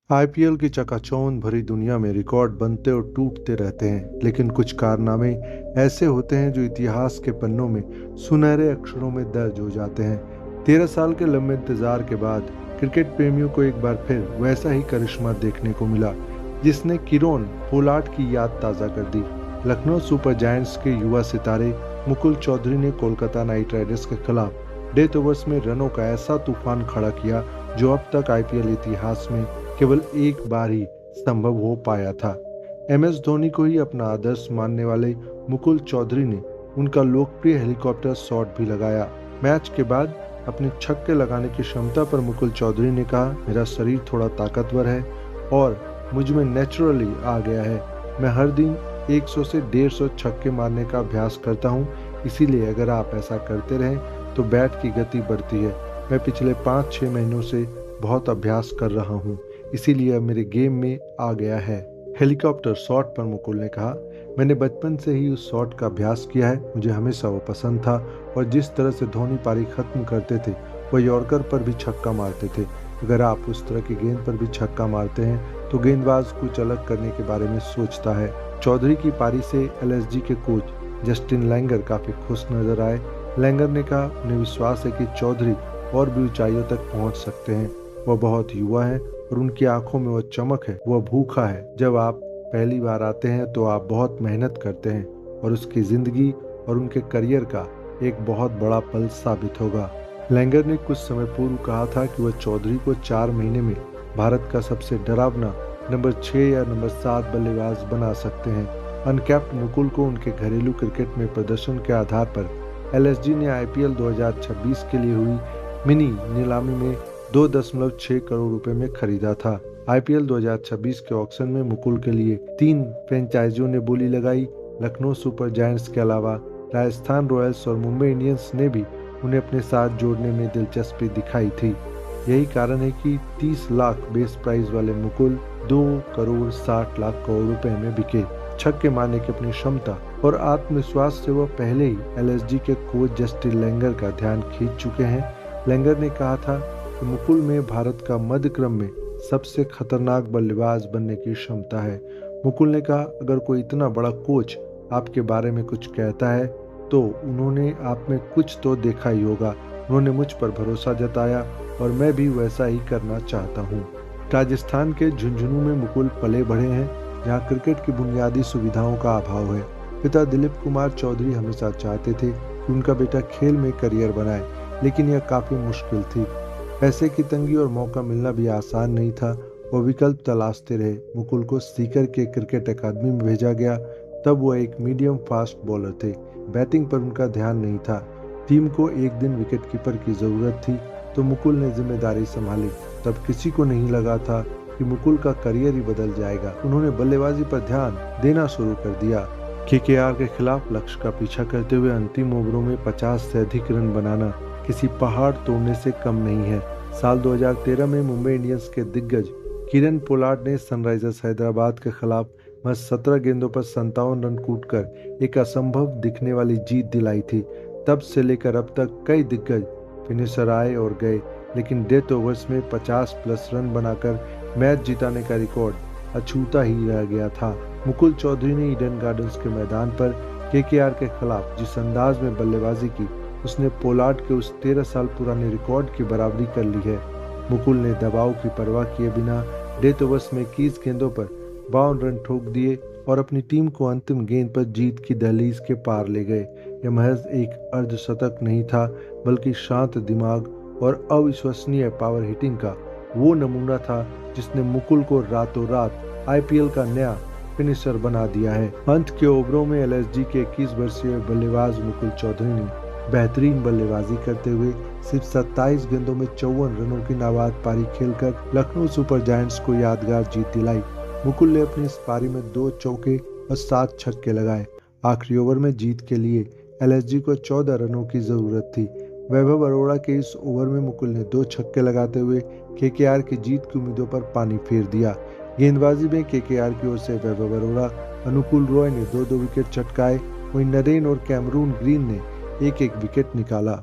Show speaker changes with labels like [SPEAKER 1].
[SPEAKER 1] IPL की चकाचौंध भरी दुनिया में रिकॉर्ड बनते और टूटते रहते हैं, लेकिन कुछ कारनामे ऐसे होते हैं जो इतिहास के पन्नों में सुनहरे अक्षरों में दर्ज हो जाते हैं। 13 साल के लंबे इंतजार के बाद क्रिकेट प्रेमियों को एक बार फिर वैसा ही करिश्मा देखने को मिला, जिसने किरोन पोलार्ड की याद ताज़ा कर दी। लखनऊ सुपर जायंट्स के युवा सितारे मुकुल चौधरी ने कोलकाता नाइट राइडर्स के खिलाफ डेथ ओवर्स में रनों का ऐसा तूफान खड़ा किया जो अब तक आईपीएल इतिहास में केवल एक बार ही संभव हो पाया था। एमएस धोनी को ही अपना आदर्श मानने वाले मुकुल चौधरी ने उनका लोकप्रिय हेलीकॉप्टर शॉट भी लगाया। मैच के बाद अपने छक्के लगाने की क्षमता पर मुकुल चौधरी ने कहा, मेरा शरीर थोड़ा ताकतवर है और मुझ में नेचुरली आ गया है। मैं हर दिन 100 से 150 छक्के मारने का अभ्यास करता हूँ, इसीलिए अगर आप ऐसा करते रहें तो बैट की गति बढ़ती है। मैं पिछले 5-6 महीनों से बहुत अभ्यास कर रहा हूँ, इसीलिए अब मेरे गेम में आ गया है। हेलीकॉप्टर शॉट पर मुकुल ने कहा, मैंने बचपन से ही उस शॉट का अभ्यास किया है, मुझे हमेशा वो पसंद था और जिस तरह से धोनी पारी खत्म करते थे वह यॉर्कर पर भी छक्का मारते थे। अगर आप उस तरह की गेंद पर भी छक्का मारते हैं तो गेंदबाज कुछ अलग करने के बारे में सोचता है। चौधरी की पारी से एलएसजी के कोच जस्टिन लैंगर काफी खुश नजर आए। लैंगर ने कहा, उन्हें विश्वास है कि चौधरी और भी ऊंचाइयों तक पहुंच सकते हैं। वह बहुत युवा है और उनकी आंखों में वह चमक है, वह भूखा है। जब आप पहली बार आते हैं तो आप बहुत मेहनत करते हैं और उसकी जिंदगी और उनके करियर का एक बहुत बड़ा पल साबित होगा। लैंगर ने कुछ समय पूर्व कहा था कि वह चौधरी को 4 महीने में भारत का सबसे डरावना नंबर 6 या नंबर 7 बल्लेबाज बना सकते हैं। अनकैप्ड मुकुल को उनके घरेलू क्रिकेट में प्रदर्शन के आधार पर एलएसजी ने आईपीएल 2026 के लिए हुई मिनी नीलामी में 2.6 करोड़ रुपए में खरीदा था। आईपीएल 2026 के ऑक्शन में मुकुल के लिए 3 फ्रेंचाइजियों ने बोली लगाई। लखनऊ सुपर जायंट्स के अलावा राजस्थान रॉयल्स और मुंबई इंडियंस ने भी उन्हें अपने साथ जोड़ने में दिलचस्पी दिखाई थी। यही कारण है कि 30 लाख बेस प्राइस वाले मुकुल 2 करोड़ 60 लाख करोड़ रुपए में बिके। छक्के मारने की अपनी क्षमता और आत्मविश्वास से वह पहले ही एलएसजी के कोच जस्टिन लैंगर का ध्यान खींच चुके हैं। लैंगर ने कहा था कि मुकुल में भारत का मध्य क्रम में सबसे खतरनाक बल्लेबाज बनने की क्षमता है। मुकुल ने कहा, अगर कोई इतना बड़ा कोच आपके बारे में कुछ कहता है तो उन्होंने आप में कुछ तो देखा ही होगा। उन्होंने मुझ पर भरोसा जताया और मैं भी वैसा ही करना चाहता हूँ। राजस्थान के झुंझुनू में मुकुल पले बढ़े हैं, जहाँ क्रिकेट की बुनियादी सुविधाओं का अभाव है। पिता दिलीप कुमार चौधरी हमेशा चाहते थे कि उनका बेटा खेल में करियर बनाए, लेकिन यह काफी मुश्किल थी। पैसे की तंगी और मौका मिलना भी आसान नहीं था। वो विकल्प तलाशते रहे। मुकुल को सीकर के क्रिकेट अकादमी में भेजा गया। तब वो एक मीडियम फास्ट बॉलर थे। बैटिंग पर उनका ध्यान नहीं था। टीम को एक दिन विकेटकीपर की जरूरत थी तो मुकुल ने जिम्मेदारी संभाली। तब किसी को नहीं लगा था कि मुकुल का करियर ही बदल जाएगा। उन्होंने बल्लेबाजी पर ध्यान देना शुरू कर दिया। केकेआर के खिलाफ लक्ष्य का पीछा करते हुए अंतिम ओवरों में 50 से अधिक रन बनाना किसी पहाड़ तोड़ने से कम नहीं है। साल 2013 में मुंबई इंडियंस के दिग्गज किरण पोलार्ड ने सनराइजर्स हैदराबाद के खिलाफ महज 17 गेंदों पर 57 रन कूटकर एक असंभव दिखने वाली जीत दिलाई थी। तब से लेकर अब तक कई दिग्गज फिनिशर आए और गए, लेकिन डेथ ओवर्स में 50+ रन बनाकर मैच जिताने का रिकॉर्ड अछूता ही रह गया था। मुकुल चौधरी ने ईडन गार्डन्स के मैदान पर केकेआर के खिलाफ जिस अंदाज में बल्लेबाजी की, उसने पोलार्ड के उस 13 साल पुराने रिकॉर्ड की बराबरी कर ली है। मुकुल ने दबाव की परवाह किए बिना डेथ ओवर्स में 21 गेंदों पर 52 रन ठोक दिए और अपनी टीम को अंतिम गेंद पर जीत की दहलीज के पार ले गए। यह महज एक अर्धशतक नहीं था, बल्कि शांत दिमाग और अविश्वसनीय पावर हिटिंग का वो नमूना था जिसने मुकुल को रातों रात आईपीएल का नया फिनिशर बना दिया है। अंत के ओवरों में एलएसजी के 21 वर्षीय बल्लेबाज मुकुल चौधरी ने बेहतरीन बल्लेबाजी करते हुए सिर्फ 27 गेंदों में 54 रनों की नाबाद पारी खेलकर लखनऊ सुपर जायंट्स को यादगार जीत दिलाई। मुकुल ने अपनी इस पारी में 2 चौके और 7 छक्के लगाए। आखिरी ओवर में जीत के लिए एलएसजी को 14 रनों की जरूरत थी। वैभव अरोड़ा के इस ओवर में मुकुल ने 2 छक्के लगाते हुए केकेआर की जीत की उम्मीदों पर पानी फेर दिया। गेंदबाजी में केकेआर की ओर से वैभव अरोड़ा, अनुकूल रॉय ने 2-2 विकेट चटकाए, वहीं नरेन और कैमरून ग्रीन ने एक-एक विकेट निकाला।